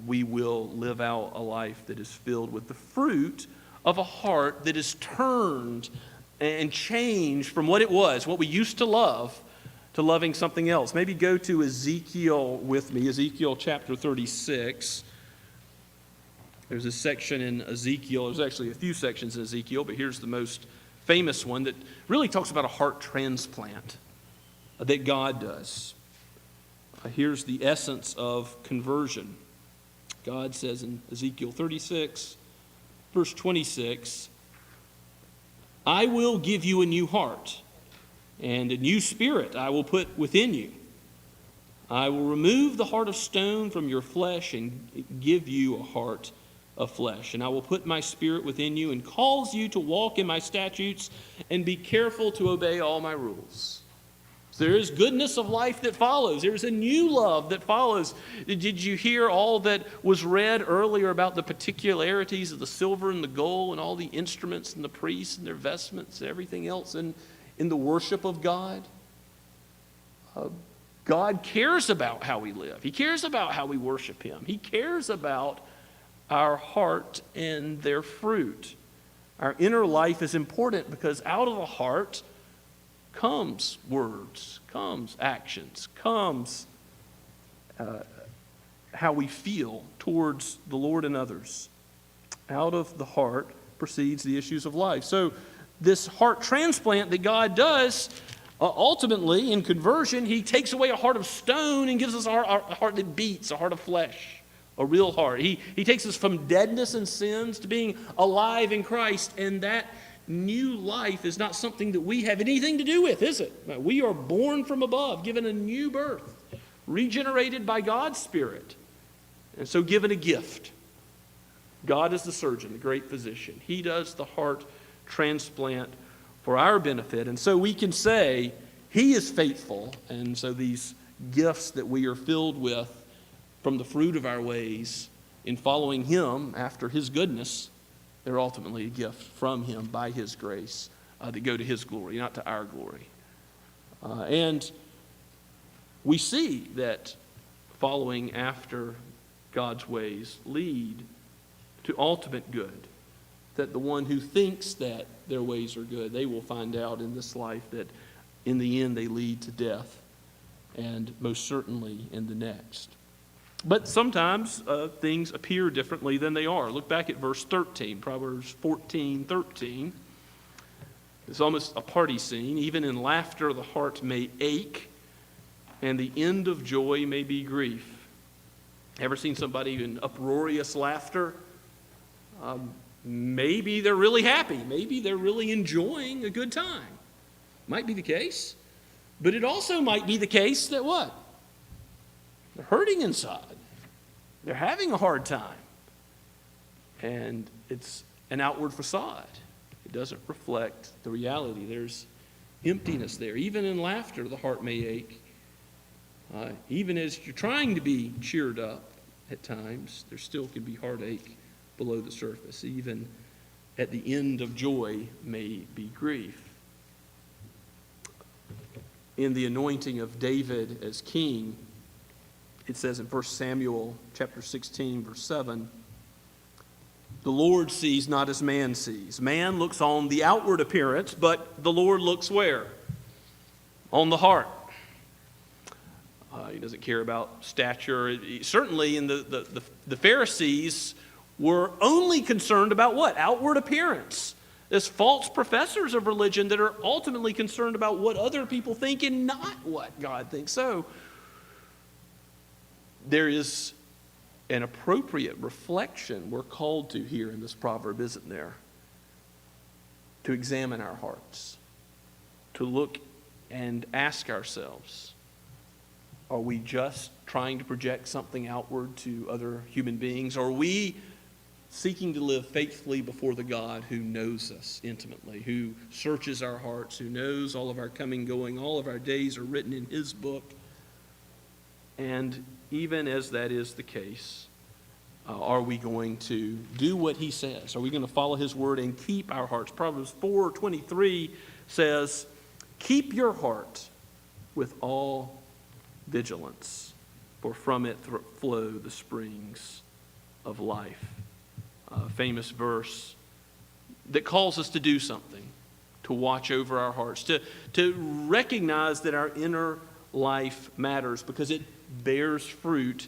We will live out a life that is filled with the fruit of a heart that is turned and changed from what it was, what we used to love, to loving something else. Maybe go to Ezekiel with me, Ezekiel chapter 36. There's a section in Ezekiel. There's actually a few sections in Ezekiel, but here's the most famous one that really talks about a heart transplant that God does. Here's the essence of conversion. God says in Ezekiel 36, verse 26, I will give you a new heart, and a new spirit I will put within you. I will remove the heart of stone from your flesh and give you a heart of flesh. And I will put my spirit within you and cause you to walk in my statutes and be careful to obey all my rules. So there is goodness of life that follows. There's a new love that follows. Did you hear all that was read earlier about the particularities of the silver and the gold and all the instruments and the priests and their vestments and everything else in the worship of God? God cares about how we live. He cares about how we worship Him. He cares about our heart and their fruit. Our inner life is important because out of the heart comes words, comes actions, comes how we feel towards the Lord and others. Out of the heart proceeds the issues of life. So this heart transplant that God does, ultimately in conversion, He takes away a heart of stone and gives us a heart that beats, a heart of flesh, a real heart. He takes us from deadness and sins to being alive in Christ, and that new life is not something that we have anything to do with, is it? We are born from above, given a new birth, regenerated by God's Spirit, and so given a gift. God is the surgeon, the great physician. He does the heart transplant for our benefit, and so we can say He is faithful, and so these gifts that we are filled with from the fruit of our ways in following Him after His goodness, they're ultimately a gift from Him by His grace that go to His glory, not to our glory. And we see that following after God's ways lead to ultimate good, that the one who thinks that their ways are good, they will find out in this life that in the end they lead to death, and most certainly in the next. But sometimes things appear differently than they are. Look back at verse 13, Proverbs 14:13. It's almost a party scene. Even in laughter the heart may ache, and the end of joy may be grief. Ever seen somebody in uproarious laughter? Maybe they're really happy. Maybe they're really enjoying a good time. Might be the case. But it also might be the case that what? They're hurting inside. They're having a hard time. And it's an outward facade. It doesn't reflect the reality. There's emptiness there. Even in laughter, the heart may ache. Even as you're trying to be cheered up at times, there still can be heartache below the surface. Even at the end of joy may be grief. In the anointing of David as king, it says in 1 Samuel chapter 16, verse 7, the Lord sees not as man sees. Man looks on the outward appearance, but the Lord looks where? On the heart. He doesn't care about stature. Certainly in the Pharisees were only concerned about what? Outward appearance. As false professors of religion that are ultimately concerned about what other people think and not what God thinks. So there is an appropriate reflection we're called to here in this proverb, isn't there? To examine our hearts, to look and ask ourselves, are we just trying to project something outward to other human beings? Or are we seeking to live faithfully before the God who knows us intimately, who searches our hearts, who knows all of our coming, going, all of our days are written in His book? And even as that is the case, are we going to do what He says? Are we going to follow His word and keep our hearts? Proverbs 4:23 says, keep your heart with all vigilance, for from it flow the springs of life. A famous verse that calls us to do something, to watch over our hearts, to recognize that our inner life matters because it bears fruit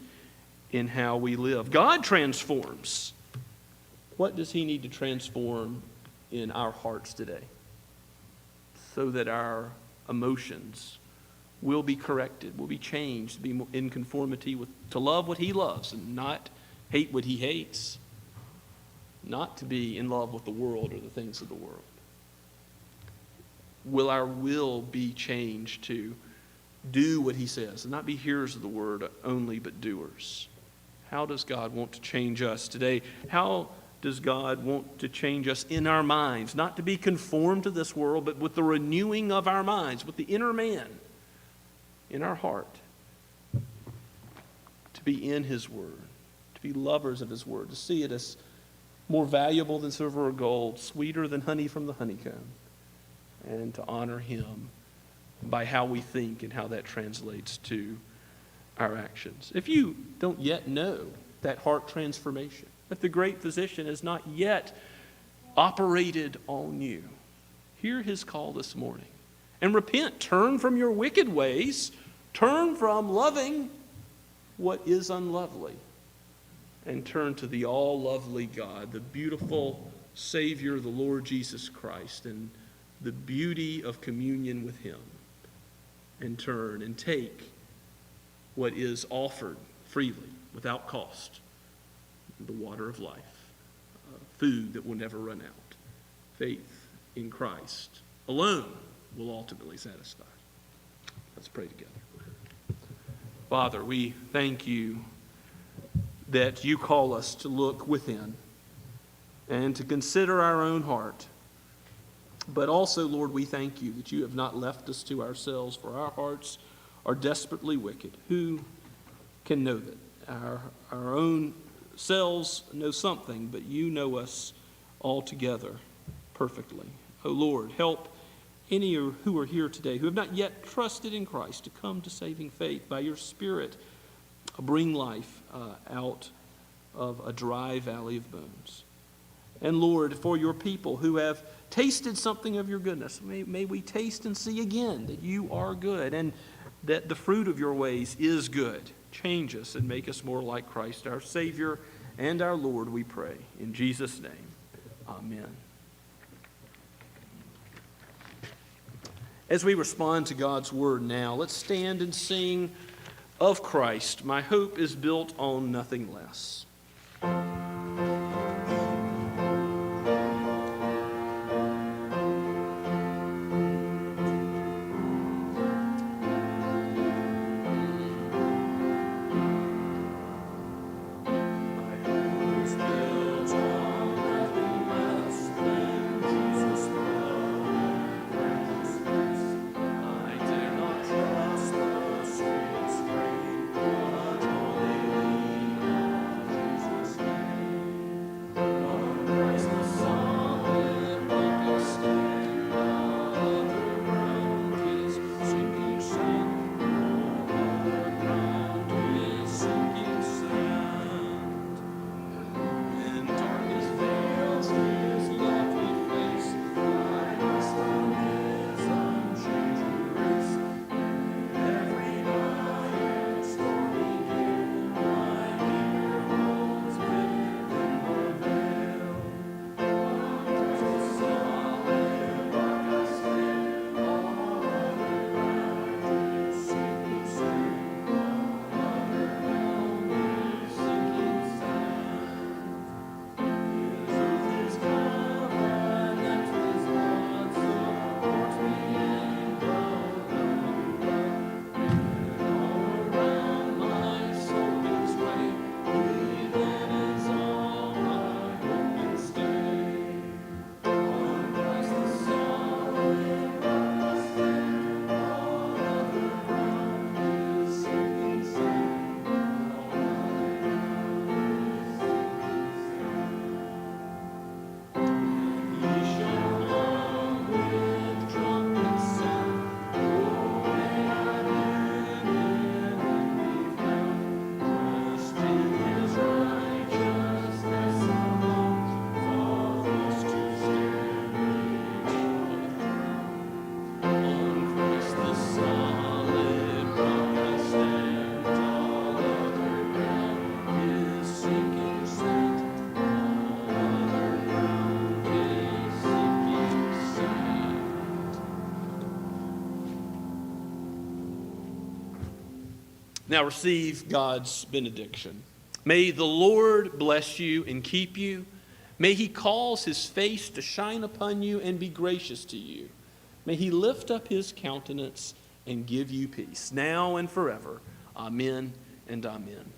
in how we live. God transforms. What does He need to transform in our hearts today? so that our emotions will be corrected, will be changed, to be in conformity with, to love what he loves and not hate what he hates, not to be in love with the world or the things of the world. Will our will be changed to do what he says and not be hearers of the word only, but doers? How does God want to change us today? How does God want to change us in our minds? Not to be conformed to this world, but with the renewing of our minds, with the inner man in our heart, to be in his word, to be lovers of his word, to see it as more valuable than silver or gold, sweeter than honey from the honeycomb, and to honor him by how we think and how that translates to our actions. If you don't yet know that heart transformation, if the great physician has not yet operated on you, hear his call this morning and repent. Turn from your wicked ways. Turn from loving what is unlovely and turn to the all-lovely God, the beautiful Savior, the Lord Jesus Christ, and the beauty of communion with him. And turn and take what is offered freely, without cost, the water of life, food that will never run out. Faith in Christ alone will ultimately satisfy. Let's pray together. Father, we thank you that you call us to look within and to consider our own heart. But also, Lord, we thank you that you have not left us to ourselves, for our hearts are desperately wicked. Who can know that? Our own selves know something, but you know us altogether perfectly. Oh Lord, help any who are here today who have not yet trusted in Christ to come to saving faith. By your Spirit, bring life out of a dry valley of bones. And Lord, for your people who have tasted something of your goodness, may we taste and see again that you are good and that the fruit of your ways is good. Change us and make us more like Christ, our Savior and our Lord, we pray. In Jesus' name, amen. As we respond to God's word now, let's stand and sing of Christ. My hope is built on nothing less. Now receive God's benediction. May the Lord bless you and keep you. May he cause his face to shine upon you and be gracious to you. May he lift up his countenance and give you peace, now and forever. Amen and amen.